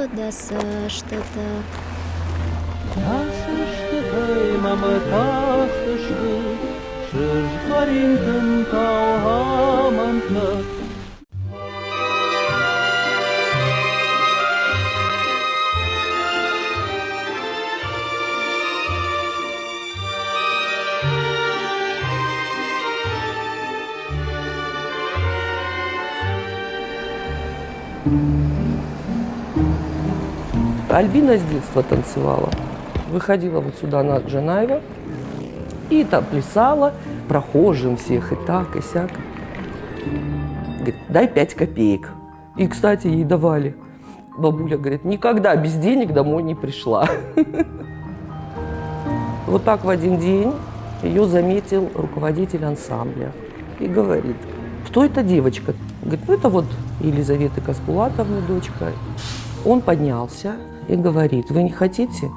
даса что-то. Альбина с детства танцевала. Выходила вот сюда на Джанаева и там плясала прохожим всех и так, и сяк. Говорит, дай 5 копеек. И, кстати, ей давали. Бабуля говорит, никогда без денег домой не пришла. Вот так в один день ее заметил руководитель ансамбля и говорит, кто эта девочка? Говорит, ну это вот Елизаветы Каспулатовны дочка. Он поднялся и говорит, вы не хотите,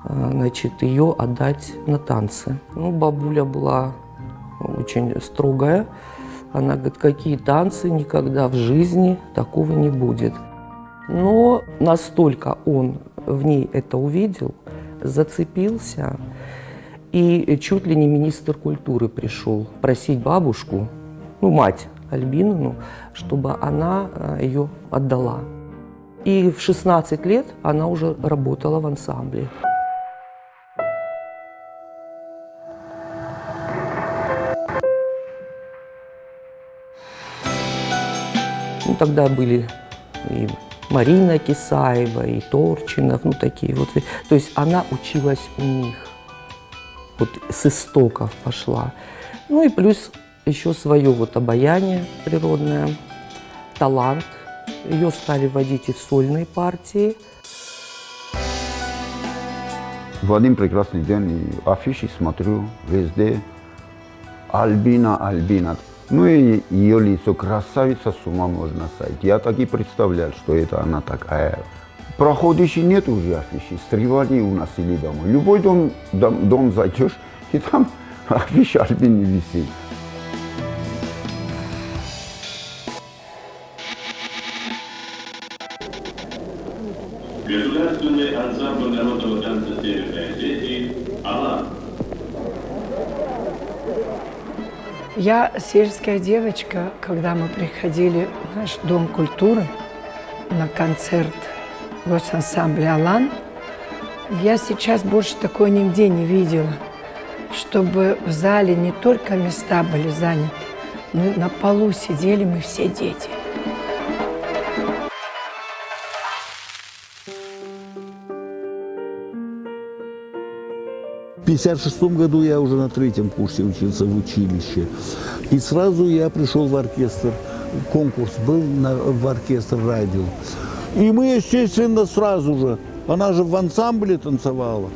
значит, ее отдать на танцы? Ну, бабуля была очень строгая. Она говорит, какие танцы, никогда в жизни такого не будет. Но настолько он в ней это увидел, зацепился, и чуть ли не министр культуры пришел просить бабушку, ну, мать Альбину, чтобы она ее отдала. И в 16 лет она уже работала в ансамбле. Ну, тогда были и Марина Кисаева, и Торчинов, ну такие вот. То есть она училась у них, вот с истоков пошла. Ну и плюс еще свое вот обаяние природное, талант. Ее стали вводить и в сольные партии. В один прекрасный день афиши смотрю везде. Альбина, Альбина. Ну и ее лицо красавица, с ума можно сойти. Я так и представлял, что это она такая. Проходишь и нет уже афиши, срывали у нас или дома. Любой дом зайдешь, и там афиша Альбины висит. Государственный ансамбль народного танца «Северные дети» «Алан». Я сельская девочка, когда мы приходили в наш Дом культуры на концерт госансамбля «Алан», я сейчас больше такое нигде не видела, чтобы в зале не только места были заняты, но и на полу сидели мы все дети. В 1956 году я уже на 3-м курсе учился в училище. И сразу я пришел в оркестр. Конкурс был в оркестр радио. И мы, естественно, сразу же, она же в ансамбле танцевала.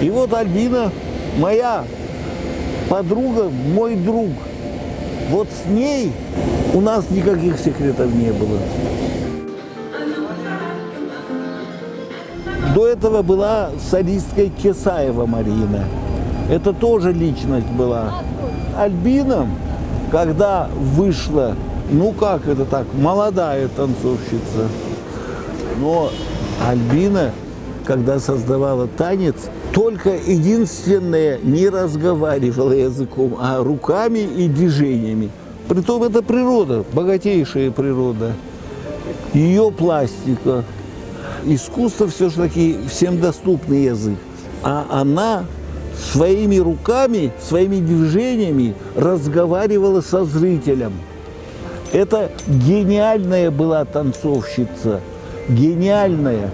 И вот Альбина, моя подруга, мой друг. Вот с ней у нас никаких секретов не было. До этого была солисткой Кисаева Марина. Это тоже личность была. Альбина, когда вышла, ну как это так, молодая танцовщица. Но Альбина, когда создавала танец, только единственное, не разговаривала языком, а руками и движениями. Притом это природа, богатейшая природа. Ее пластика. Искусство все-таки всем доступный язык, а она своими руками, своими движениями разговаривала со зрителем. Это гениальная была танцовщица, гениальная.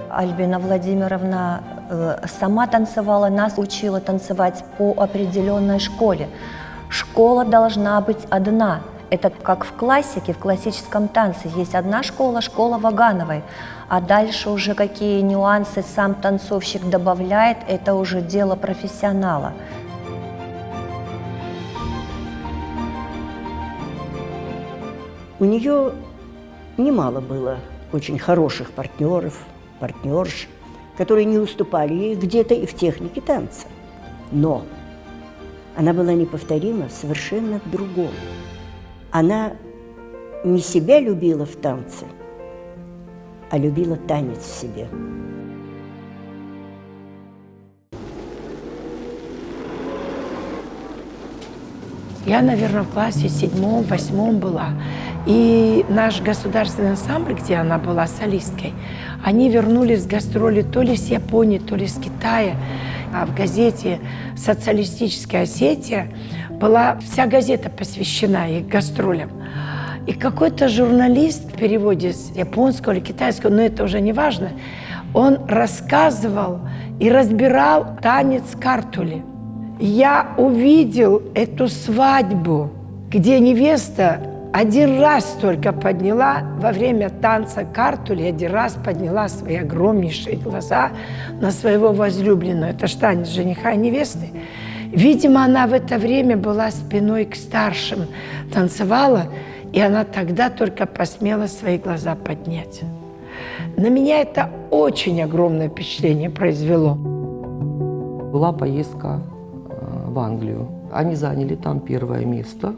Альбина Владимировна сама танцевала, нас учила танцевать по определенной школе. Школа должна быть одна. Это как в классике, в классическом танце. Есть одна школа, школа Вагановой. А дальше уже какие нюансы сам танцовщик добавляет, это уже дело профессионала. У нее немало было очень хороших партнеров, партнерш, которые не уступали ей где-то и в технике танца. Но она была неповторима совершенно в другом. Она не себя любила в танце, а любила танец в себе. Я, наверное, в классе 7-8 была. И наш государственный ансамбль, где она была солисткой, они вернулись с гастроли то ли с Японии, то ли с Китая. А в газете «Социалистическая Осетия» была вся газета посвящена их гастролям. И какой-то журналист в переводе с японского или китайского, но это уже не важно, он рассказывал и разбирал танец картули. Я увидел эту свадьбу, где невеста один раз только подняла во время танца картули, один раз подняла свои огромнейшие глаза на своего возлюбленного. Это ж танец жениха и невесты. Видимо, она в это время была спиной к старшим, танцевала, и она тогда только посмела свои глаза поднять. На меня это очень огромное впечатление произвело. Была поездка в Англию. Они заняли там первое место.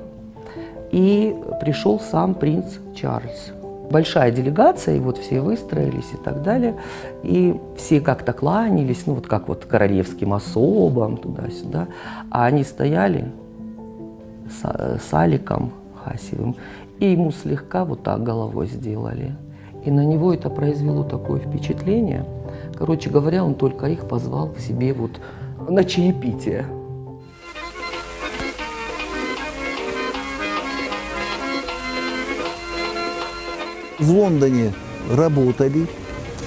И пришел сам принц Чарльз. Большая делегация, и вот все выстроились и так далее. И все как-то кланялись, ну вот как вот королевским особам, туда-сюда. А они стояли с Аликом Хасиевым, и ему слегка вот так головой сделали. И на него это произвело такое впечатление. Короче говоря, он только их позвал к себе вот на чаепитие. В Лондоне работали,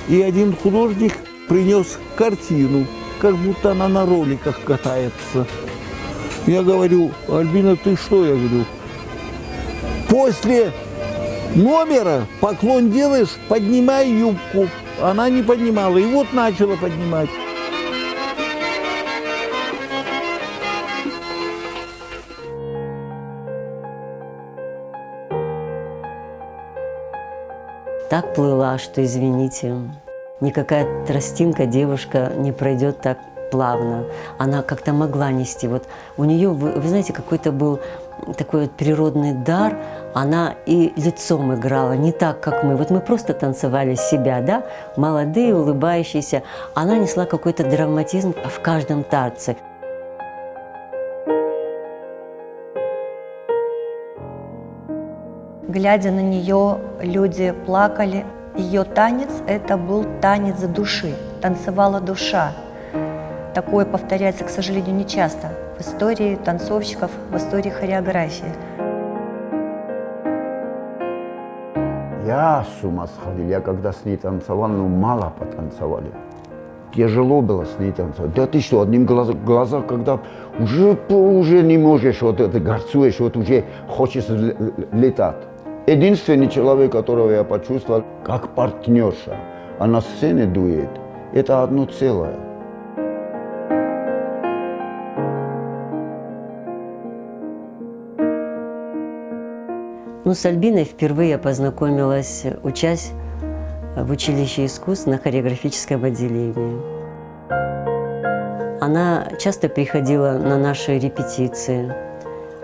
и один художник принес картину, как будто она на роликах катается. Я говорю: Альбина, ты что? Я говорю: после номера поклон делаешь, поднимай юбку. Она не поднимала, и вот начала поднимать. Так плыла, что, извините, никакая тростинка девушка не пройдет так плавно. Она как-то могла нести. Вот у нее, вы знаете, какой-то был такой вот природный дар. Она и лицом играла, не так, как мы. Вот мы просто танцевали себя, да, молодые, улыбающиеся. Она несла какой-то драматизм в каждом танце. Глядя на нее, люди плакали. Ее танец – это был танец души, танцевала душа. Такое повторяется, к сожалению, нечасто в истории танцовщиков, в истории хореографии. Я с ума сходил, я когда с ней танцевал, ну мало потанцевали. Тяжело было с ней танцевать. Да ты что, одним глаза, когда уже не можешь, вот это горцуешь, вот уже хочешь летать. Единственный человек, которого я почувствовал, как партнерша, а на сцене дует, это одно целое. Ну, с Альбиной впервые я познакомилась, учась в училище искусств на хореографическом отделении. Она часто приходила на наши репетиции,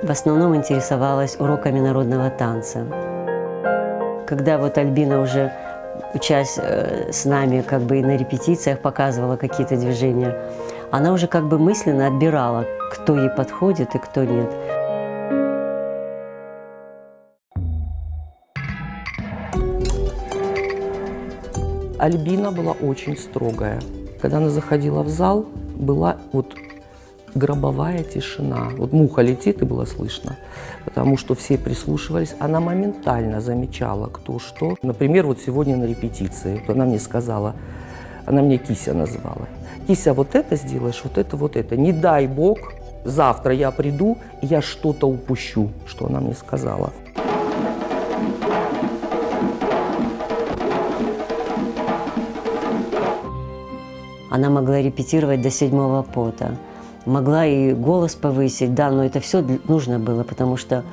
в основном интересовалась уроками народного танца. Когда вот Альбина уже, учась с нами как бы и на репетициях, показывала какие-то движения, она уже как бы мысленно отбирала, кто ей подходит и кто нет. Альбина была очень строгая. Когда она заходила в зал, была вот гробовая тишина. Вот муха летит, и было слышно, потому что все прислушивались. Она моментально замечала, кто что. Например, вот сегодня на репетиции вот она мне сказала, она меня Кися называла. Кися, вот это сделаешь, вот это, вот это. Не дай бог, завтра я приду, и я что-то упущу, что она мне сказала. Она могла репетировать до 7-го пота, могла и голос повысить, да, но это все нужно было, потому что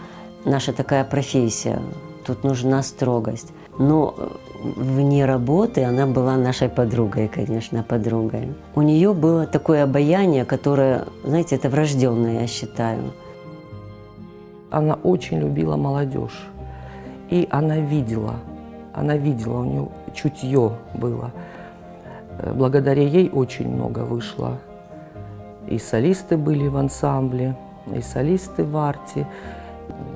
наша такая профессия, тут нужна строгость. Но вне работы она была нашей подругой, конечно, подругой. У нее было такое обаяние, которое, знаете, это врожденное, я считаю. Она очень любила молодежь. И она видела, у нее чутье было. Благодаря ей очень много вышло. И солисты были в ансамбле, и солисты в арте.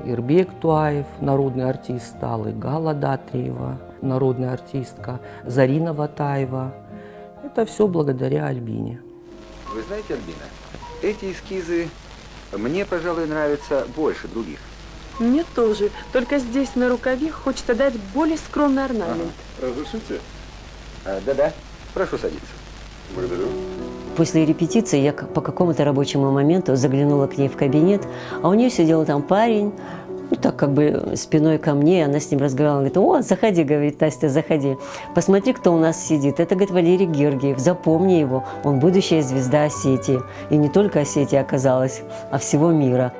Ирбек Туаев, народный артист стал, и Гала Датриева, народная артистка, Зарина Ватаева. Это все благодаря Альбине. Вы знаете, Альбина, эти эскизы мне, пожалуй, нравятся больше других. Мне тоже. Только здесь на рукаве хочется дать более скромный орнамент. Разрешите? Да-да. Прошу садиться. Благодарю. После репетиции я по какому-то рабочему моменту заглянула к ней в кабинет, а у нее сидел там парень, ну так как бы спиной ко мне, она с ним разговаривала, говорит: «О, заходи, — говорит, — Настя, заходи. Посмотри, кто у нас сидит. Это, говорит, Валерий Гергиев. Запомни его, он будущая звезда Осетии». И не только Осетии оказалась, а всего мира.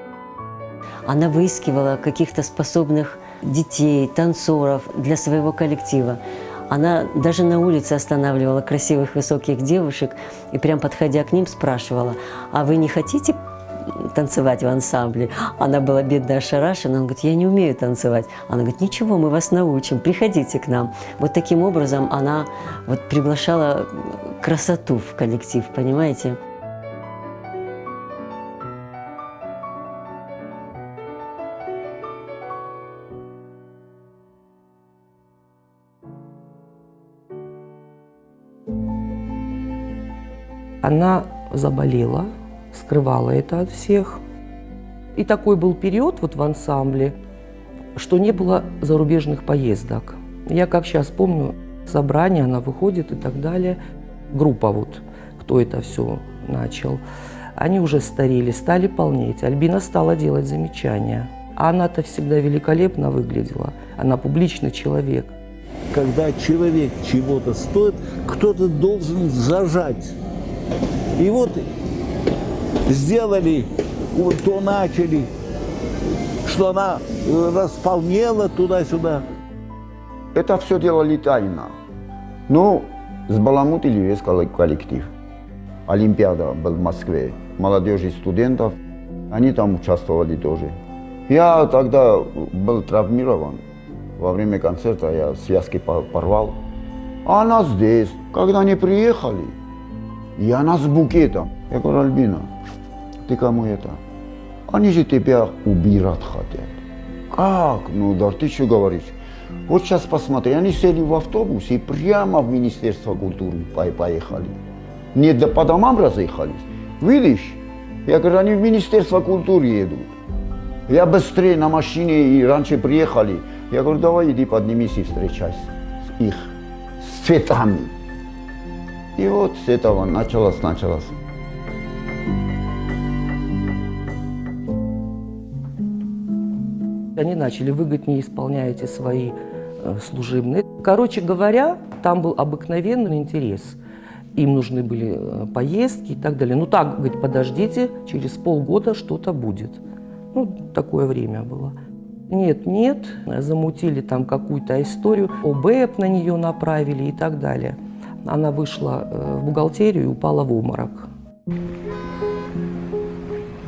Она выискивала каких-то способных детей, танцоров для своего коллектива. Она даже на улице останавливала красивых высоких девушек и прям подходя к ним спрашивала: «А вы не хотите танцевать в ансамбле?» Она была бедная, ошарашена. Она говорит: «Я не умею танцевать». Она говорит: «Ничего, мы вас научим, приходите к нам». Вот таким образом она вот приглашала красоту в коллектив, понимаете? Она заболела, скрывала это от всех. И такой был период вот в ансамбле, что не было зарубежных поездок. Я как сейчас помню, собрание, она выходит и так далее. Группа вот, кто это все начал. Они уже старели, стали полнеть. Альбина стала делать замечания. А она-то всегда великолепно выглядела. Она публичный человек. Когда человек чего-то стоит, кто-то должен зажать. И вот сделали, то начали, что она располнела туда-сюда. Это все делали тайно. Но сбаламутили весь коллектив. Олимпиада была в Москве, молодежи студентов, они там участвовали тоже. Я тогда был травмирован. Во время концерта я связки порвал. А она здесь, когда они приехали, и она с букетом. Я говорю: «Альбина, ты кому это? Они же тебя убирать хотят». «Как? Ну да, ты что говоришь? Вот сейчас посмотри, они сели в автобус и прямо в Министерство культуры поехали. Не по домам разъехались. Видишь? Я говорю, они в Министерство культуры едут. Я быстрее на машине и раньше приехали. Я говорю: давай иди поднимись и встречайся с их, с цветами». И вот с этого началось. Они начали: вы, говорит, не исполняете свои служебные. Короче говоря, там был обыкновенный интерес. Им нужны были поездки и так далее. Ну так, говорит, подождите, через полгода что-то будет. Ну, такое время было. Нет, замутили там какую-то историю, ОБЭП на нее направили и так далее. Она вышла в бухгалтерию и упала в обморок.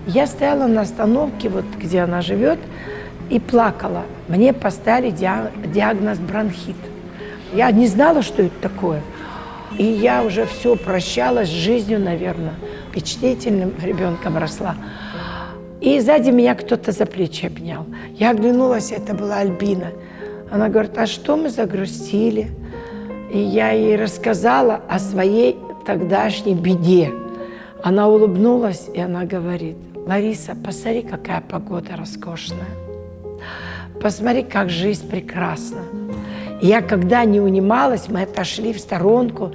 Я стояла на остановке, вот где она живет, и плакала. Мне поставили диагноз бронхит. Я не знала, что это такое. И я уже все прощалась с жизнью, наверное. Впечатлительным ребенком росла. И сзади меня кто-то за плечи обнял. Я оглянулась, это была Альбина. Она говорит: а что мы загрустили? И я ей рассказала о своей тогдашней беде. Она улыбнулась, и она говорит: Лариса, посмотри, какая погода роскошная. Посмотри, как жизнь прекрасна. И я, когда не унималась, мы отошли в сторонку,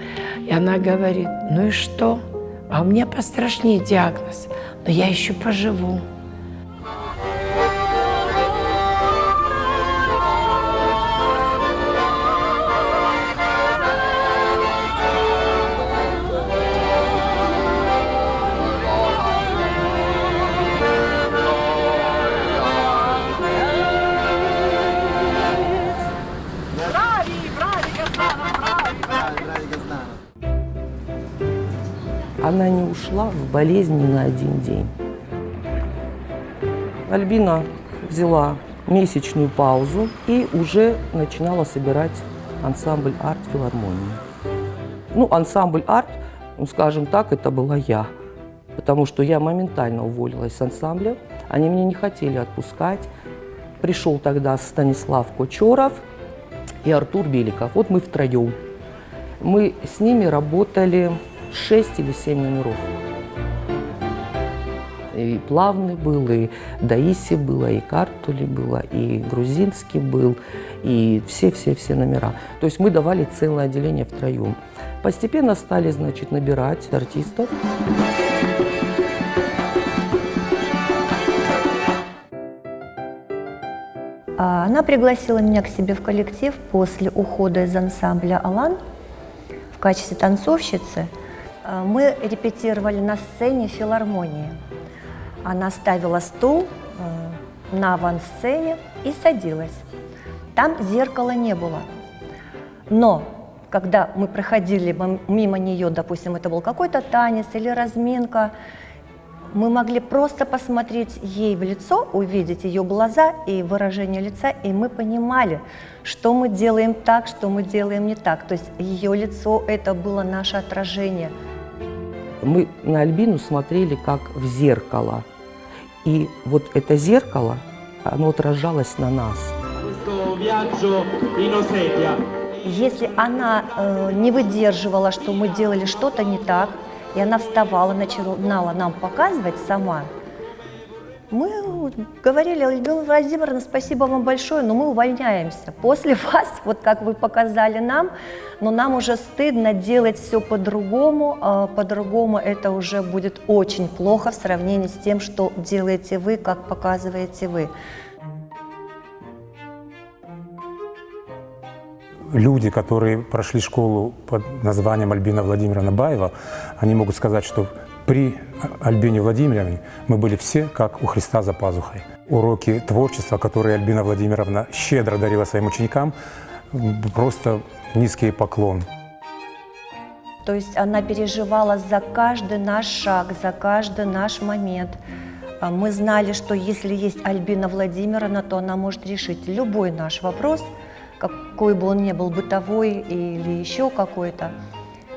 и она говорит: ну и что? А у меня пострашнее диагноз, но я еще поживу. она не ушла в болезнь ни на один день. Альбина взяла месячную паузу и уже начинала собирать ансамбль «Арт» филармонии. Ну, ансамбль «Арт», ну, скажем так, это была я, потому что я моментально уволилась с ансамбля, они меня не хотели отпускать. Пришел тогда Станислав Кочоров и Артур Беликов. Вот мы втроем. Мы с ними работали 6 или 7 номеров. И Плавный был, и Даиси было, и Картули было, и Грузинский был, и все номера. То есть мы давали целое отделение втроем. Постепенно стали, значит, набирать артистов. Она пригласила меня к себе в коллектив после ухода из ансамбля «Алан» в качестве танцовщицы. Мы репетировали на сцене филармонии. Она ставила стул на авансцене и садилась. Там зеркала не было. Но когда мы проходили мимо нее, допустим, это был какой-то танец или разминка, мы могли просто посмотреть ей в лицо, увидеть ее глаза и выражение лица, и мы понимали, что мы делаем так, что мы делаем не так. То есть ее лицо – это было наше отражение. Мы на Альбину смотрели как в зеркало. И вот это зеркало, оно отражалось на нас. Если она не выдерживала, что мы делали что-то не так, и она вставала, начинала нам показывать сама, мы говорили: Альбина Владимировна, спасибо вам большое, но мы увольняемся. После вас, вот как вы показали нам, но нам уже стыдно делать все по-другому. По-другому это уже будет очень плохо в сравнении с тем, что делаете вы, как показываете вы. Люди, которые прошли школу под названием Альбина Владимировна Баева, они могут сказать, что при Альбине Владимировне мы были все как у Христа за пазухой. Уроки творчества, которые Альбина Владимировна щедро дарила своим ученикам, просто низкий поклон. То есть она переживала за каждый наш шаг, за каждый наш момент. Мы знали, что если есть Альбина Владимировна, то она может решить любой наш вопрос, какой бы он ни был, бытовой или еще какой-то.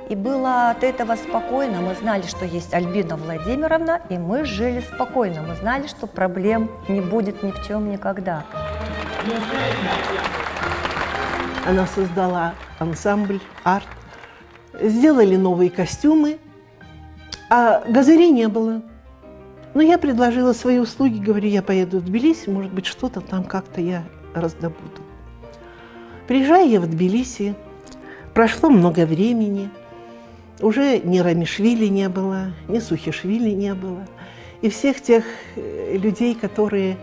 И было от этого спокойно. Мы знали, что есть Альбина Владимировна, и мы жили спокойно. Мы знали, что проблем не будет ни в чем никогда. Она создала ансамбль «Арт», сделали новые костюмы, а газырей не было. Но я предложила свои услуги, говорю, я поеду в Тбилиси, может быть, что-то там как-то я раздобуду. Приезжаю я в Тбилиси, прошло много времени, уже ни Рамишвили не было, ни Сухишвили не было. И всех тех людей, которые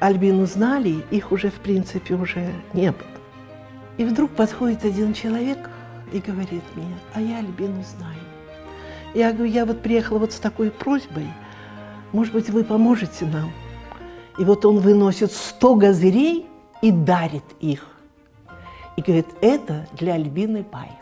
Альбину знали, их уже, в принципе, уже не было. И вдруг подходит один человек и говорит мне: а я Альбину знаю. Я говорю: я вот приехала вот с такой просьбой, может быть, вы поможете нам? И вот он выносит 100 газырей и дарит их. И говорит: это для Альбины Баевой.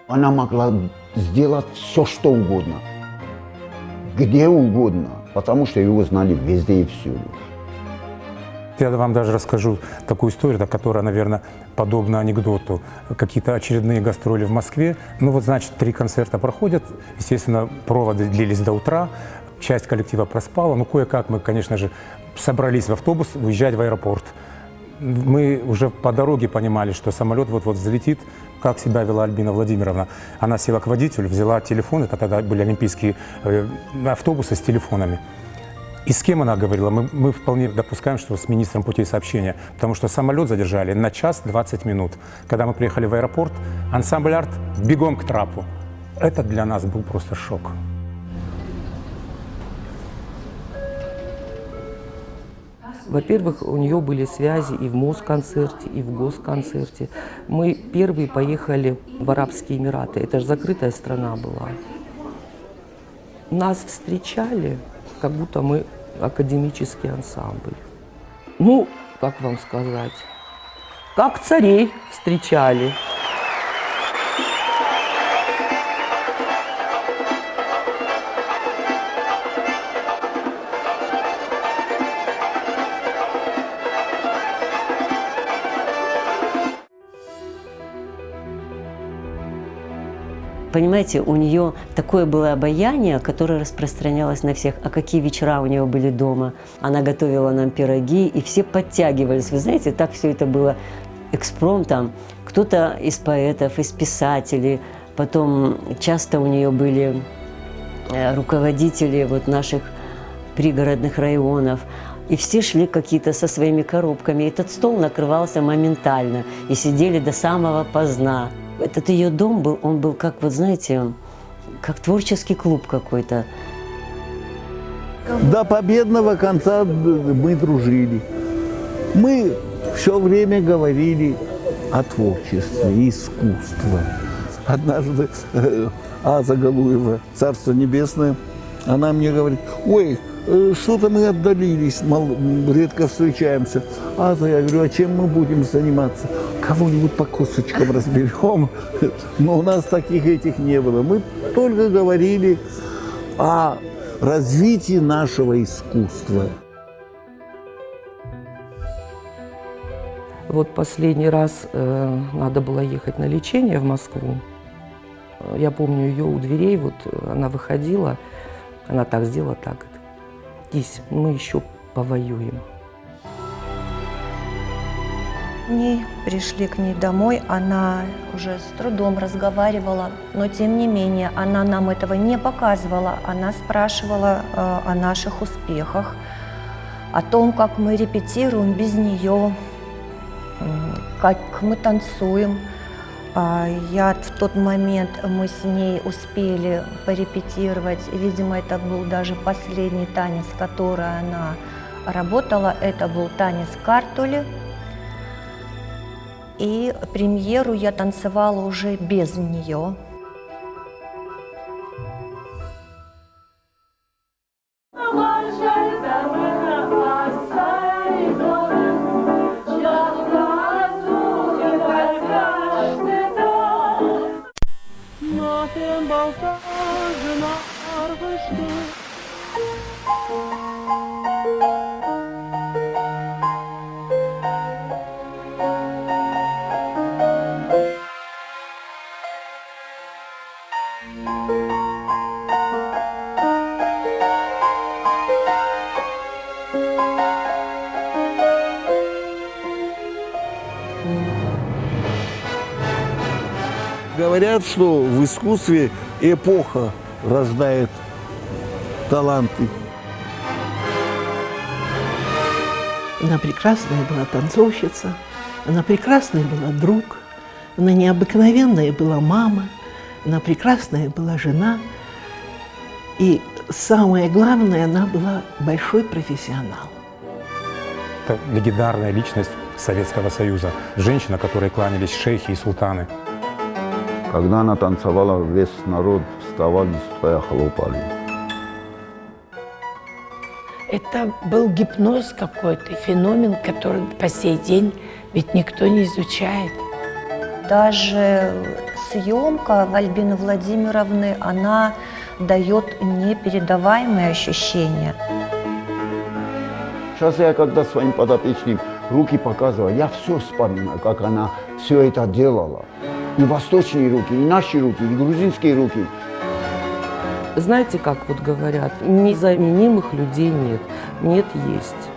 Она могла сделать все, что угодно, где угодно, потому что его знали везде и всюду. Я вам даже расскажу такую историю, которая, наверное, подобна анекдоту. Какие-то очередные гастроли в Москве. Ну вот, значит, 3 концерта проходят. Естественно, проводы длились до утра. Часть коллектива проспала. Ну, кое-как мы, конечно же, собрались в автобус уезжать в аэропорт. Мы уже по дороге понимали, что самолет вот-вот взлетит. Как себя вела Альбина Владимировна. Она села к водителю, взяла телефон, это тогда были олимпийские автобусы с телефонами. И с кем она говорила? Мы вполне допускаем, что с министром путей сообщения, потому что самолет задержали на 1 час 20 минут. Когда мы приехали в аэропорт, ансамбль «Арт» бегом к трапу. Это для нас был просто шок. Во-первых, у нее были связи и в Москонцерте, и в Госконцерте. Мы первые поехали в Арабские Эмираты. Это же закрытая страна была. Нас встречали, как будто мы академический ансамбль. Ну, как вам сказать, как царей встречали. Понимаете, у нее такое было обаяние, которое распространялось на всех. А какие вечера у нее были дома? Она готовила нам пироги, и все подтягивались. Вы знаете, так все это было экспромтом. Кто-то из поэтов, из писателей. Потом часто у нее были руководители вот наших пригородных районов. И все шли какие-то со своими коробками. Этот стол накрывался моментально. И сидели до самого поздна. Этот ее дом был, он был как, вот знаете, как творческий клуб какой-то. До победного конца мы дружили. Мы все время говорили о творчестве, искусстве. Однажды Аза Галуева, Царство Небесное, она мне говорит: ой, что-то мы отдалились, редко встречаемся. Аза, я говорю, а чем мы будем заниматься? Кого-нибудь по косточкам разберем. Но у нас таких этих не было. Мы только говорили о развитии нашего искусства. Вот последний раз надо было ехать на лечение в Москву. Я помню ее у дверей, вот она выходила, она так сделала, так. Кись, мы еще повоюем. Они пришли к ней домой, она уже с трудом разговаривала, но тем не менее она нам этого не показывала. Она спрашивала о наших успехах, о том, как мы репетируем без нее, как мы танцуем. Я в тот момент, мы с ней успели порепетировать, видимо, это был даже последний танец, который она работала, это был танец Картули. И премьеру я танцевала уже без нее. Говорят, что в искусстве эпоха рождает таланты. Она прекрасная была танцовщица, она прекрасная была друг, она необыкновенная была мама, она прекрасная была жена. И самое главное, она была большой профессионал. Это легендарная личность Советского Союза. Женщина, которой кланялись шейхи и султаны. Когда она танцевала, весь народ вставал и стоя хлопали. Это был гипноз какой-то, феномен, который по сей день ведь никто не изучает. Даже съемка Альбины Владимировны, она дает непередаваемые ощущения. Сейчас я, когда своим подопечным руки показываю, я все вспоминаю, как она все это делала. И восточные руки, и наши руки, и грузинские руки. Знаете, как вот говорят, незаменимых людей нет. Нет, есть.